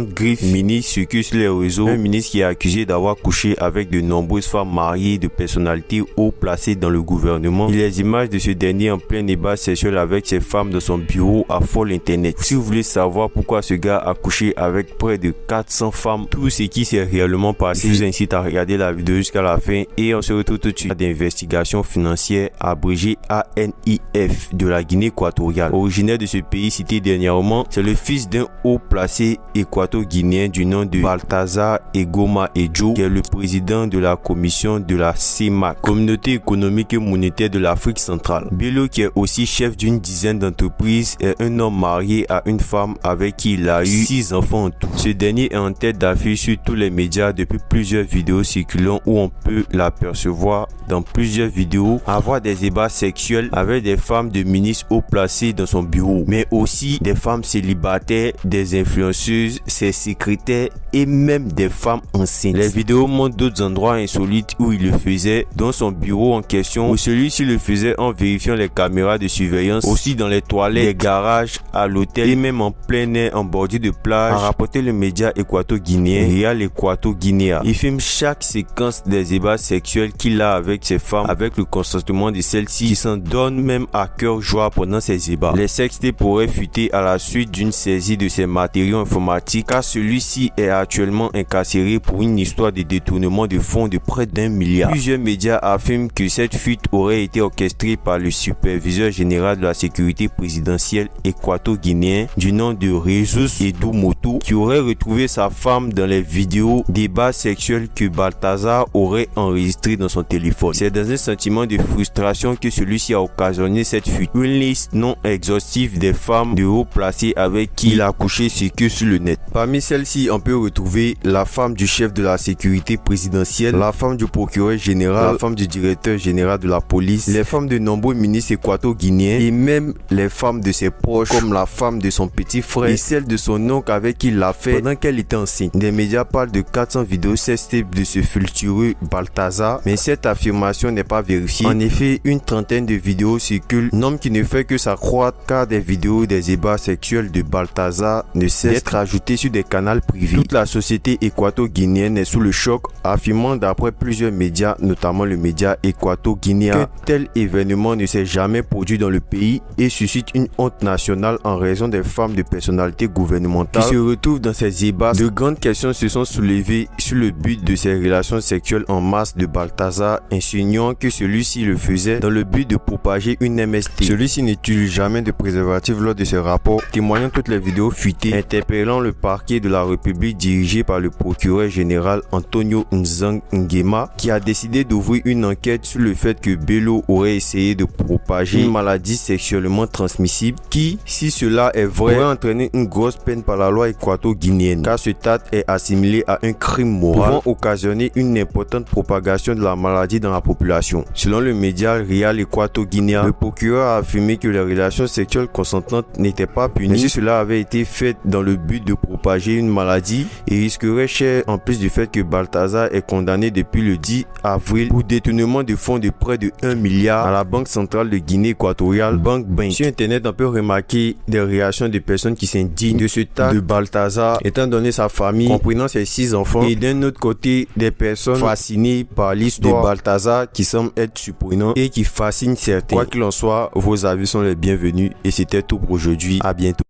Griffes, ministre, circule sur les réseaux. Un ministre qui est accusé d'avoir couché avec de nombreuses femmes mariées de personnalités haut placées dans le gouvernement. Et les images de ce dernier en plein débat sexuel avec ses femmes dans son bureau affolent l'internet. Si vous voulez savoir pourquoi ce gars a couché avec près de 400 femmes, tout ce qui s'est réellement passé, je vous incite à regarder la vidéo jusqu'à la fin et on se retrouve tout de suite. D'investigation financière abrégée ANIF de la Guinée équatoriale. Originaire de ce pays cité dernièrement, c'est le fils d'un haut placé équato-guinéen du nom de Balthazar Egoma Edjo, qui est le président de la commission de la CEMAC, Communauté économique et monétaire de l'Afrique centrale. Bello, qui est aussi chef d'une dizaine d'entreprises, est un homme marié à une femme avec qui il a eu 6 enfants en tout. Ce dernier est en tête d'affiche sur tous les médias depuis plusieurs vidéos circulant où on peut l'apercevoir dans plusieurs vidéos avoir des débats sexuels avec des femmes de ministres haut placés dans son bureau, mais aussi des femmes célibataires, des influenceuses, ses secrétaires et même des femmes enceintes. Les vidéos montrent d'autres endroits insolites où il le faisait, dans son bureau en question, où celui-ci le faisait en vérifiant les caméras de surveillance, aussi dans les toilettes, les garages, à l'hôtel et même en plein air en bordure de plage, a rapporté le média équato-guinéen Real Equato-Guinea. Il filme chaque séquence des débats sexuels qu'il a avec ses femmes, avec le consentement de celles-ci, qui s'en donnent même à cœur joie pendant ces débats. Les sextés pourraient fuiter à la suite d'une saisie de ses matériaux informatiques, car celui-ci est actuellement incarcéré pour une histoire de détournement de fonds de près d'1 milliard. Plusieurs médias affirment que cette fuite aurait été orchestrée par le superviseur général de la sécurité présidentielle équato-guinéen du nom de Jesus Edoumoto, qui aurait retrouvé sa femme dans les vidéos débats sexuels que Balthazar aurait enregistrés dans son téléphone. C'est dans un sentiment de frustration que celui-ci a occasionné cette fuite. Une liste non exhaustive des femmes de haut placées avec qui il a couché circule sur le net. Parmi celles-ci, on peut retrouver la femme du chef de la sécurité présidentielle, la femme du procureur général, la femme du directeur général de la police, les femmes de nombreux ministres équato-guinéens et même les femmes de ses proches, comme la femme de son petit frère et celle de son oncle avec qui il l'a fait pendant qu'elle était enceinte. Des médias parlent de 400 vidéos sextables de ce fulgureux Balthazar, mais cette affirmation n'est pas vérifiée. En effet, une trentaine de vidéos circulent, nombre qui ne fait que s'accroître car des vidéos des débats sexuels de Balthazar ne cessent d'être ajoutées sur des canaux privés. Toute la société équato-guinéenne est sous le choc, affirmant d'après plusieurs médias, notamment le média équato-guinéen, qu'un tel événement ne s'est jamais produit dans le pays et suscite une honte nationale en raison des femmes de personnalités gouvernementales qui se retrouvent dans ces débats. De grandes questions se sont soulevées sur le but de ces relations sexuelles en masse de Balthazar, insinuant que celui-ci le faisait dans le but de propager une MST. Celui-ci n'utilise jamais de préservatif lors de ses rapports, témoignant toutes les vidéos fuitées, interpellant le parquet de la République dirigé par le procureur général Antonio Nzang Nguema, qui a décidé d'ouvrir une enquête sur le fait que Bello aurait essayé de propager une maladie sexuellement transmissible qui, si cela est vrai, aurait entraîné une grosse peine par la loi équato-guinéenne, car ce acte est assimilé à un crime moral pouvant occasionner une importante propagation de la maladie dans la population. Selon le média Real Equato-Guinea, le procureur a affirmé que les relations sexuelles consentantes n'étaient pas punies, mais si cela avait été fait dans le but de propager une maladie et risquerait cher, en plus du fait que Balthazar est condamné depuis le 10 avril pour détournement de fonds de près de 1 milliard à la Banque centrale de Guinée équatoriale, Bank Bank. Sur internet, on peut remarquer des réactions de personnes qui s'indignent de ce tas de Balthazar, étant donné sa famille, comprenant ses 6 enfants, et d'un autre côté, des personnes fascinées par l'histoire de Balthazar qui semble être surprenant et qui fascine certains. Quoi qu'il en soit, vos avis sont les bienvenus et c'était tout pour aujourd'hui. À bientôt.